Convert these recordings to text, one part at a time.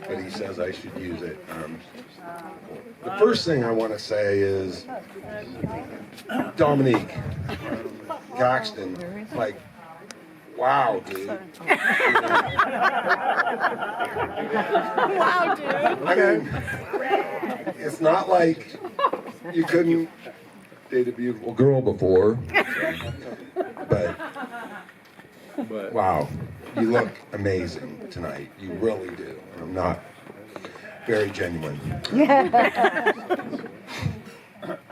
but he says I should use it. The first thing I want to say is Dominique, Caxton, like, wow, dude. Wow, dude. I mean, it's not like you couldn't date a beautiful girl before, but wow, you look amazing tonight. You really do. And I'm not very genuine.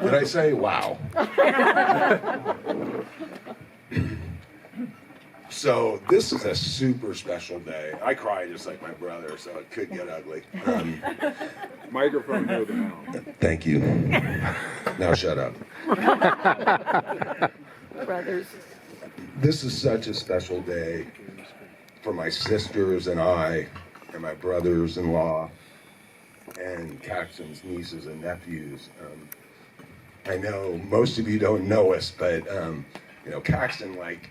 Did I say wow? So this is a super special day. I cry just like my brother, so it could get ugly. Microphone to the mouth. Thank you. Now shut up. Brothers. This is such a special day for my sisters and I, and my brothers-in-law, and Caxton's nieces and nephews. I know most of you don't know us, but you know, Caxton, like,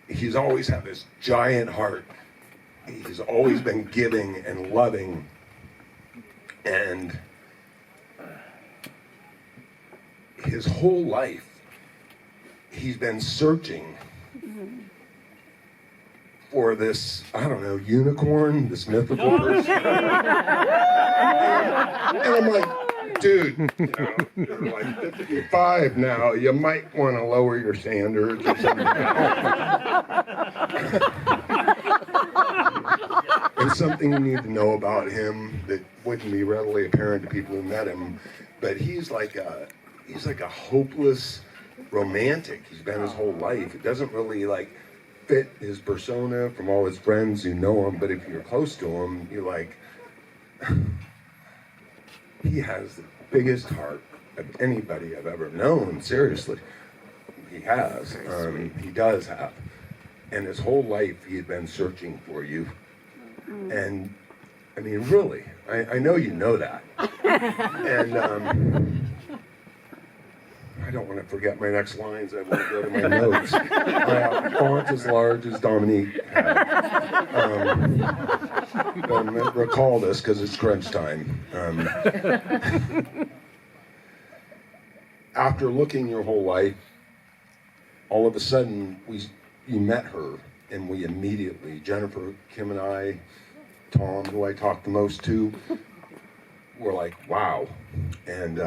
he's always had this giant heart. He's always been giving and loving, and his whole life he's been searching for this, I don't know, unicorn, this mythical person. And I'm like, dude, you know, you're like 55 now, you might want to lower your standards or something. And something you need to know about him that wouldn't be readily apparent to people who met him, but he's like a hopeless romantic. He's been his whole life. It doesn't really like fit his persona from all his friends who know him, but if you're close to him, you're like, he has the biggest heart of anybody I've ever known. Seriously, he has. He does have. And his whole life he had been searching for you. And I mean, really, I know you know that. And I don't want to forget my next lines. I want to go to my notes. I have fonts as large as Dominique had. But recall this because it's crunch time. After looking your whole life, all of a sudden you met her, and we immediately, Jennifer, Kim, and I, Tom, who I talked the most to, were like, wow. And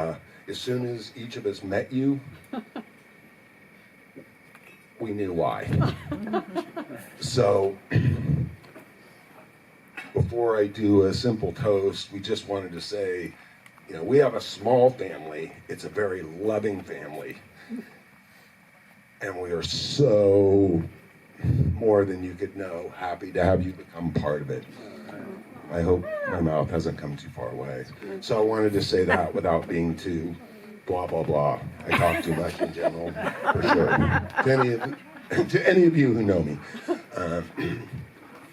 as soon as each of us met you, we knew why. So, before I do a simple toast, we just wanted to say, you know, we have a small family. It's a very loving family. And we are so, more than you could know, happy to have you become part of it. I hope my mouth hasn't come too far away. So I wanted to say that without being too blah, blah, blah. I talk too much in general, for sure. To any of you who know me.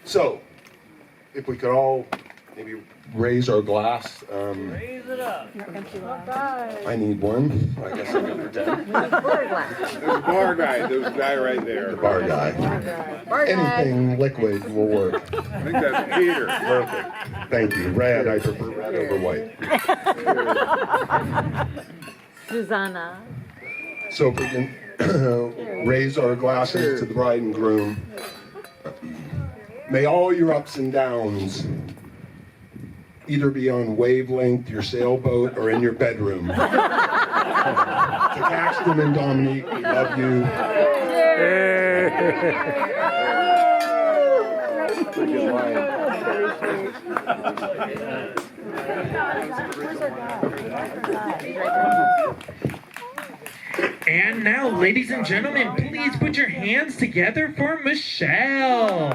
So, if we could all maybe raise our glass. Raise it up. I need one. I guess I'm going to pretend. There's a bar guy. There's a guy right there. The bar guy. Anything liquid will work. I think that's Peter. Perfect. Thank you. Red. I prefer red over white. Susanna. So if we can raise our glasses to the bride and groom. May all your ups and downs either be on wavelength, your sailboat, or in your bedroom. To Caxton and Dominique, we love you. And now, ladies and gentlemen, please put your hands together for Michelle.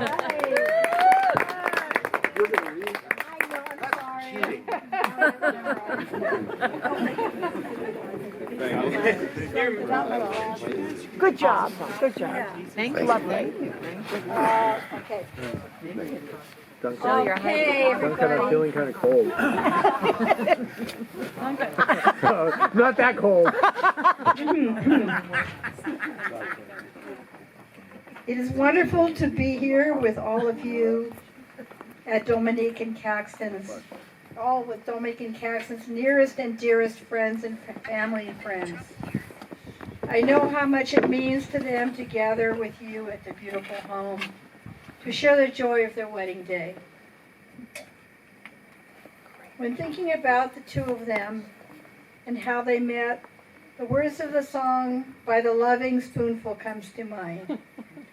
Good job. Good job. Thank you. Lovely. Okay. Show your Hey, everybody. Feeling kind of cold. Not that cold. It is wonderful to be here with all of you at Dominique and Caxton's, all with Dominique and Caxton's nearest and dearest friends and family and friends. I know how much it means to them to gather with you at their beautiful home, to share the joy of their wedding day. When thinking about the two of them and how they met, the words of the song by the Loving Spoonful comes to mind.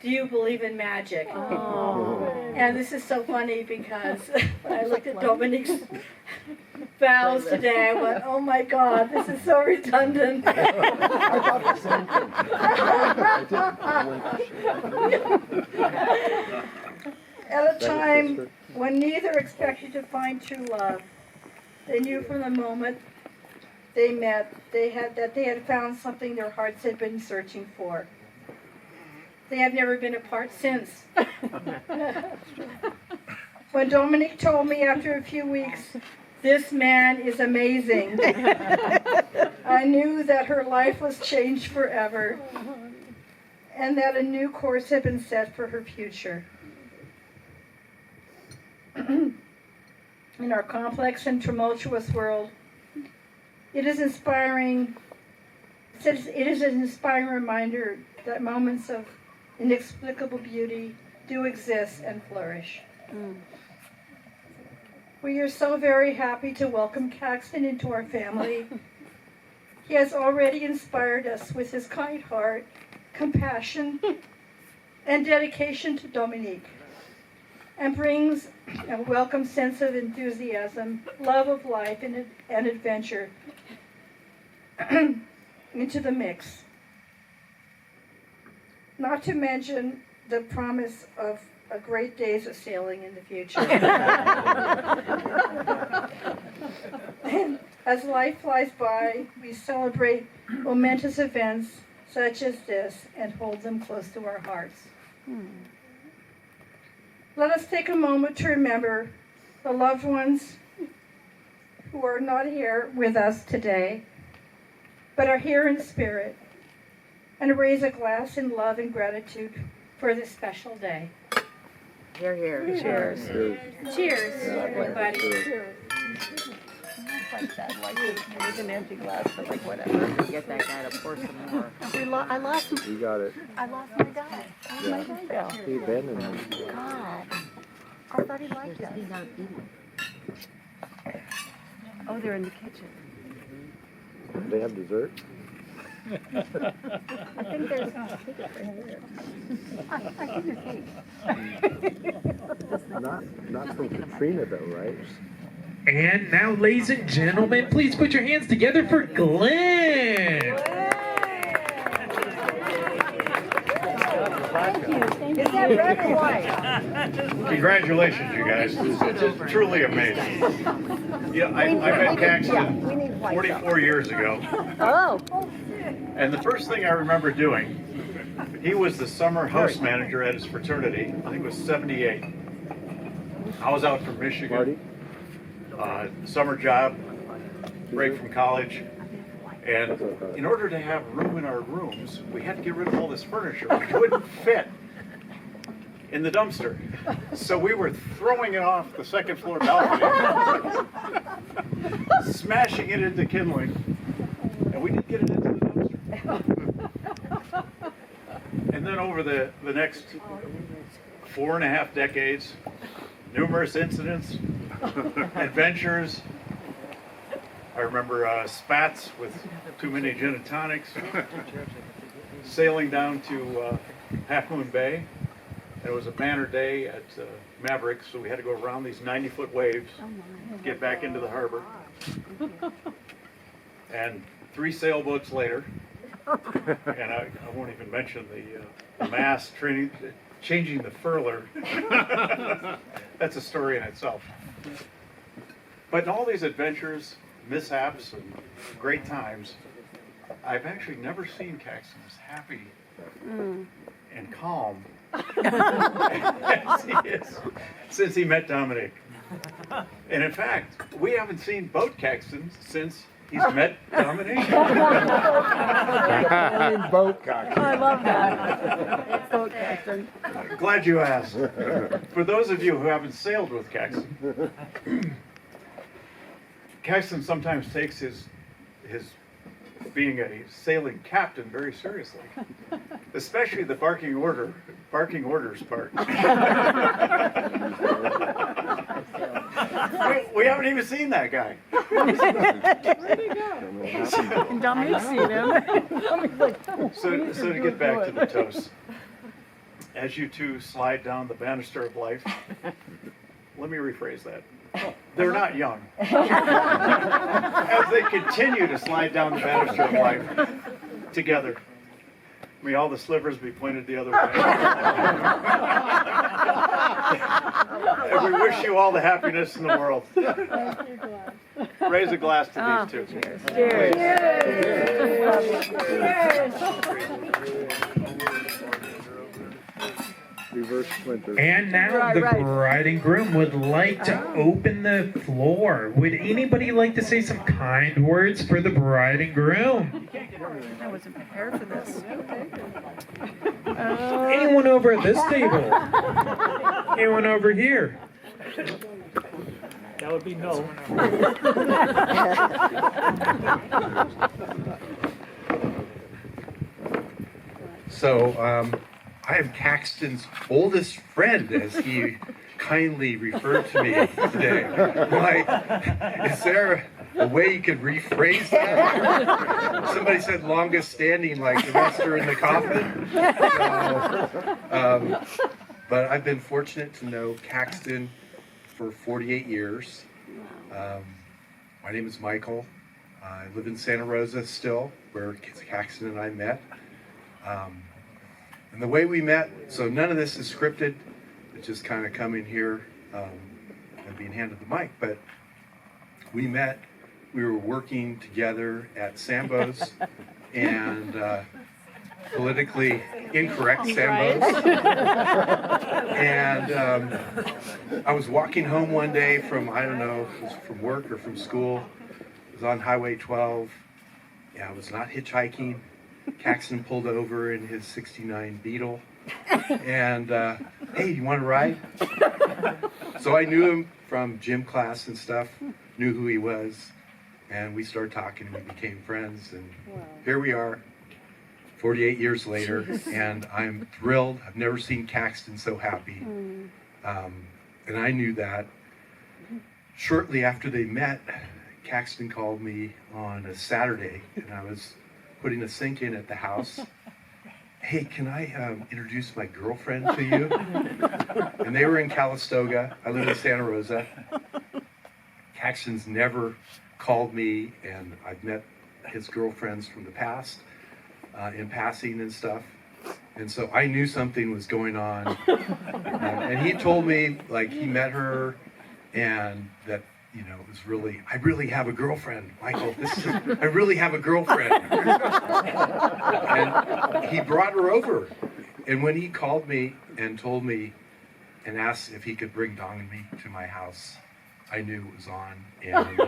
Do you believe in magic? Oh. And this is so funny because when I looked at Dominique's vows today, I went, oh my God, this is so redundant. At a time when neither expected to find true love, they knew from the moment they met that they had found something their hearts had been searching for. They have never been apart since. When Dominique told me after a few weeks, "This man is amazing," I knew that her life was changed forever and that a new course had been set for her future. In our complex and tumultuous world, it is an inspiring reminder that moments of inexplicable beauty do exist and flourish. We are so very happy to welcome Caxton into our family. He has already inspired us with his kind heart, compassion, and dedication to Dominique, and brings a welcome sense of enthusiasm, love of life, and adventure into the mix. Not to mention the promise of a great days of sailing in the future. And as life flies by, we celebrate momentous events such as this and hold them close to our hearts. Let us take a moment to remember the loved ones who are not here with us today, but are here in spirit, and raise a glass in love and gratitude for this special day. Here, here. Cheers. Cheers, everybody. Cheers. Like that, like with an empty glass, but like whatever. Get that guy to pour some more. I lost. You got it. I lost my guy. Where'd my guy go? He been in there. God. I thought he liked us. He's not eating. Oh, they're in the kitchen. They have dessert? I think there's a ticket right here. I think there's Not from Katrina though, right? And now, ladies and gentlemen, please put your hands together for Glenn. Thank you. Is that red or white? Congratulations, you guys. It's truly amazing. Yeah, I met Caxton 44 years ago. Oh. And the first thing I remember doing, he was the summer house manager at his fraternity. I think it was 78. I was out from Michigan. Summer job, break from college. And in order to have room in our rooms, we had to get rid of all this furniture, which wouldn't fit in the dumpster. So we were throwing it off the second floor balcony, smashing it into kindling, and we did get it into the dumpster. And then over the next 4.5 decades, numerous incidents, adventures. I remember spats with too many gin and tonics, sailing down to Half Moon Bay. And it was a banner day at Maverick, so we had to go around these 90-foot waves, get back into the harbor. And 3 sailboats later, and I won't even mention the mast changing the furler. That's a story in itself. But in all these adventures, mishaps, and great times, I've actually never seen Caxton as happy and calm as he is since he met Dominique. And in fact, we haven't seen boat Caxton since He's met Dominique. And boat cock. I love that. Boat Caxton. Glad you asked. For those of you who haven't sailed with Caxton, Caxton sometimes takes his being a sailing captain very seriously, especially the barking orders part. We haven't even seen that guy. And Dominique's seen him. So to get back to the toast, as you two slide down the banister of life, let me rephrase that. They're not young. As they continue to slide down the banister of life together, may all the slivers be pointed the other way. And we wish you all the happiness in the world. Raise a glass to these two. Cheers. Reverse Splinter. And now the bride and groom would like to open the floor. Would anybody like to say some kind words for the bride and groom? I wasn't prepared for this. Anyone over at this table? Anyone over here? That would be no. So, I am Caxton's oldest friend, as he kindly referred to me today. Like, is there a way you could rephrase that? Somebody said longest standing, like the rester in the coffin. So, but I've been fortunate to know Caxton for 48 years. My name is Michael. I live in Santa Rosa still, where Caxton and I met. And the way we met, so none of this is scripted, it's just kind of coming here and being handed the mic, but we met, we were working together at Sambo's and politically incorrect Sambo's. And I was walking home one day from, I don't know, it was from work or from school. It was on Highway 12. Yeah, I was not hitchhiking. Caxton pulled over in his '69 Beetle, and hey, you want to ride? So I knew him from gym class and stuff, knew who he was, and we started talking and we became friends, and here we are, 48 years later, and I'm thrilled. I've never seen Caxton so happy, and I knew that. Shortly after they met, Caxton called me on a Saturday, and I was putting a sink in at the house. Hey, can I introduce my girlfriend to you? And they were in Calistoga. I live in Santa Rosa. Caxton's never called me, and I've met his girlfriends from the past in passing and stuff. And so I knew something was going on. And he told me, like, he met her and that, you know, it was really, I really have a girlfriend, Michael. I really have a girlfriend. And he brought her over. And when he called me and told me and asked if he could bring Dominique to my house, I knew it was on. And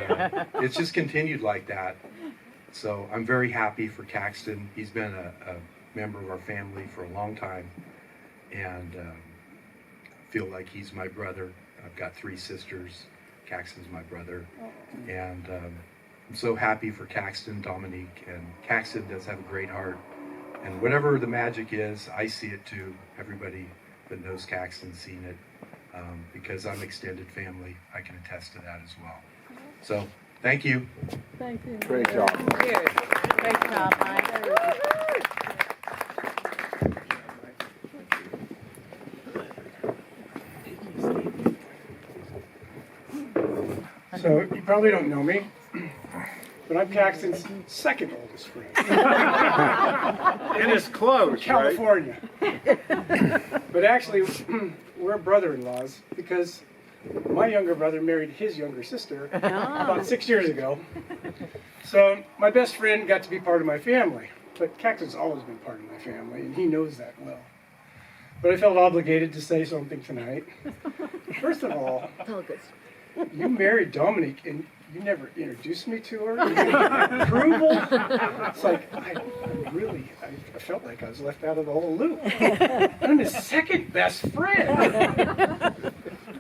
it's just continued like that. So I'm very happy for Caxton. He's been a member of our family for a long time. And feel like he's my brother. I've got 3 sisters. Caxton's my brother, and I'm so happy for Caxton, Dominique, and Caxton does have a great heart, and whatever the magic is, I see it too. Everybody that knows Caxton's seen it, because I'm extended family, I can attest to that as well. So, thank you. Thank you. Great job. Cheers. Great job, Mike. So you probably don't know me, but I'm Caxton's second oldest friend. And it's close, California. But actually, we're brother-in-laws because my younger brother married his younger sister about 6 years ago. So my best friend got to be part of my family, but Caxton's always been part of my family, and he knows that well. But I felt obligated to say something tonight. First of all, you married Dominique and you never introduced me to her? You didn't get approval? It's like, I felt like I was left out of the whole loop. I'm his second best friend.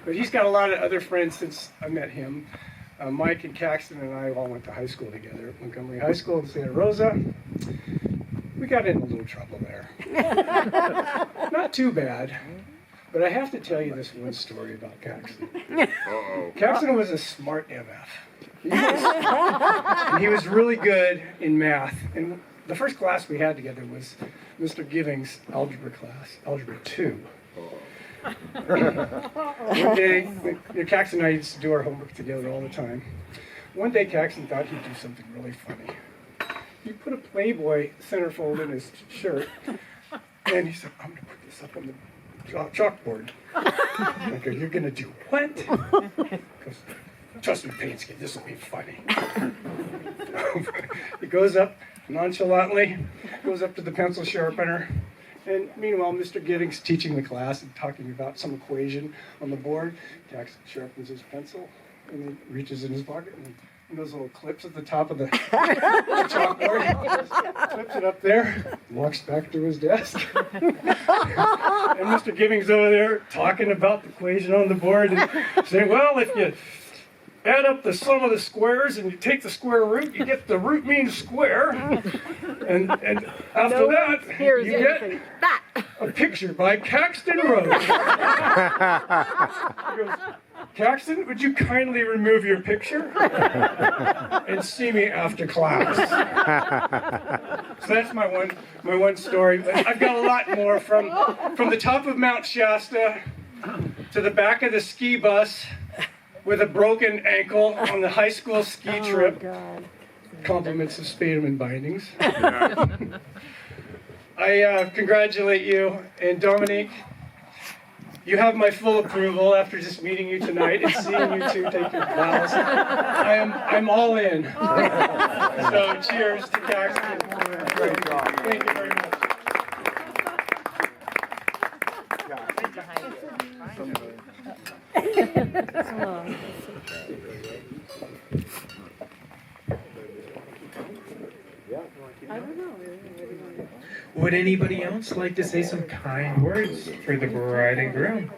But he's got a lot of other friends since I met him. Mike and Caxton and I all went to high school together at Montgomery High School in Santa Rosa. We got in a little trouble there. Not too bad. But I have to tell you this one story about Caxton. Caxton was a smart MF. And he was really good in math. And the first class we had together was Mr. Giving's algebra class, Algebra 2. One day, Caxton and I used to do our homework together all the time. One day, Caxton thought he'd do something really funny. He put a Playboy centerfold in his shirt, and he said, I'm going to put this up on the chalkboard. I go, you're going to do what? Because, trust me, Painsky, this will be funny. He goes up nonchalantly, goes up to the pencil sharpener, and meanwhile, Mr. Giddings teaching the class and talking about some equation on the board. Caxton sharpens his pencil and then reaches in his pocket and those little clips at the top of the chalkboard, clips it up there, walks back to his desk. And Mr. Giddings over there talking about the equation on the board and saying, well, if you add up the sum of the squares and you take the square root, you get the root mean square. And after that, you get a picture by Caxton Rose. He goes, Caxton, would you kindly remove your picture and see me after class? So that's my one story. But I've got a lot more from the top of Mount Shasta to the back of the ski bus with a broken ankle on the high school ski trip. God. Compliments of Spademan Bindings. I congratulate you, and Dominique, you have my full approval after just meeting you tonight and seeing you two take your vows. I'm all in. So cheers to Caxton. Great job. Thank you very much. Would anybody else like to say some kind words for the bride and groom?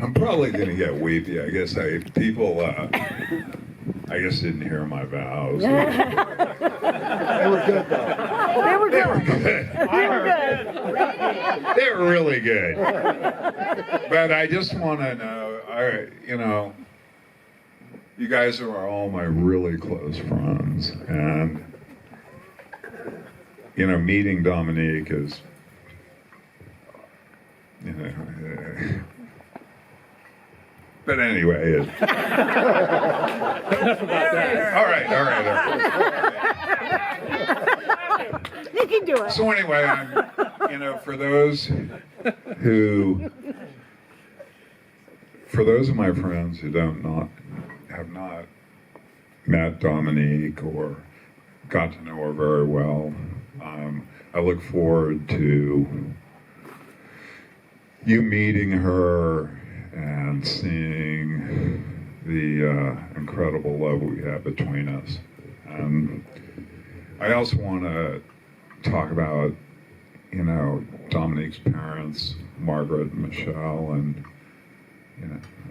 I'm probably going to get weepy. I guess people didn't hear my vows. They were good, though. They were good. They were good. They were really good. But I just want to know, you guys are all my really close friends, and meeting Dominique is, but anyway, Enough about that. all right. You can do it. So anyway, for those of my friends who have not met Dominique or got to know her very well, I look forward to you meeting her and seeing the incredible love we have between us. I also want to talk about, Dominique's parents, Margaret and Michelle, and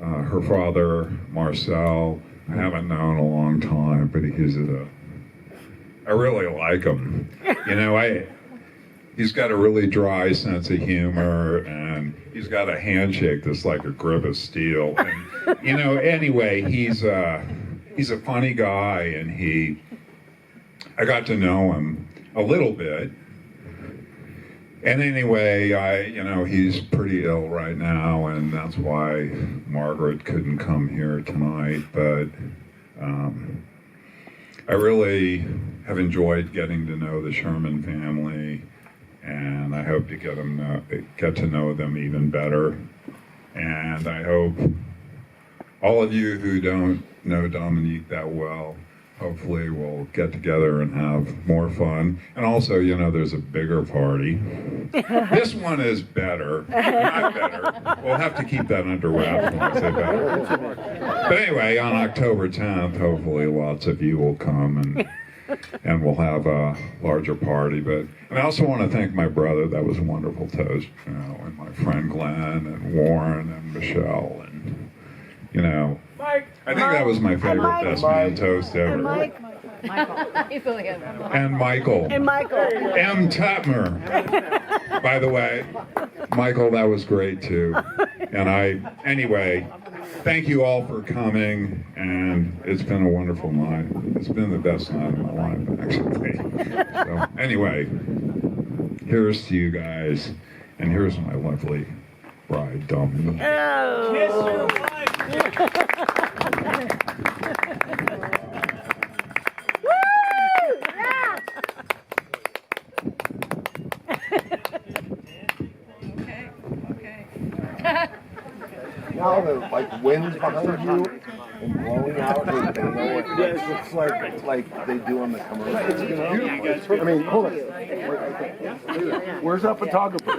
her father, Marcel. I haven't known a long time, but I really like him. He's got a really dry sense of humor, and he's got a handshake that's like a grip of steel. And, anyway, he's a funny guy, and I got to know him a little bit. And anyway, he's pretty ill right now, and that's why Margaret couldn't come here tonight. But I really have enjoyed getting to know the Sherman family, and I hope to get to know them even better. And I hope all of you who don't know Dominique that well hopefully we'll get together and have more fun. And also, you know, there's a bigger party. This one is better, not better. We'll have to keep that under wraps when I say better. But anyway, on October 10th, hopefully lots of you will come and we'll have a larger party. And I also want to thank my brother. That was a wonderful toast, you know, and my friend Glenn and Warren and Michelle and, you know, I think that was my favorite best man toast ever. And Michael. He's only had one. And Michael. And Michael. M. Tutmer. By the way, Michael, that was great too. And anyway, thank you all for coming, and it's been a wonderful night. It's been the best night of my life, actually. So anyway, here's to you guys, and here's my lovely bride, Dominique. Kiss your wife. Now the like wind's behind you and blowing out, and you know, it's like they do on the commercials. I mean, hold on. Where's that photographer?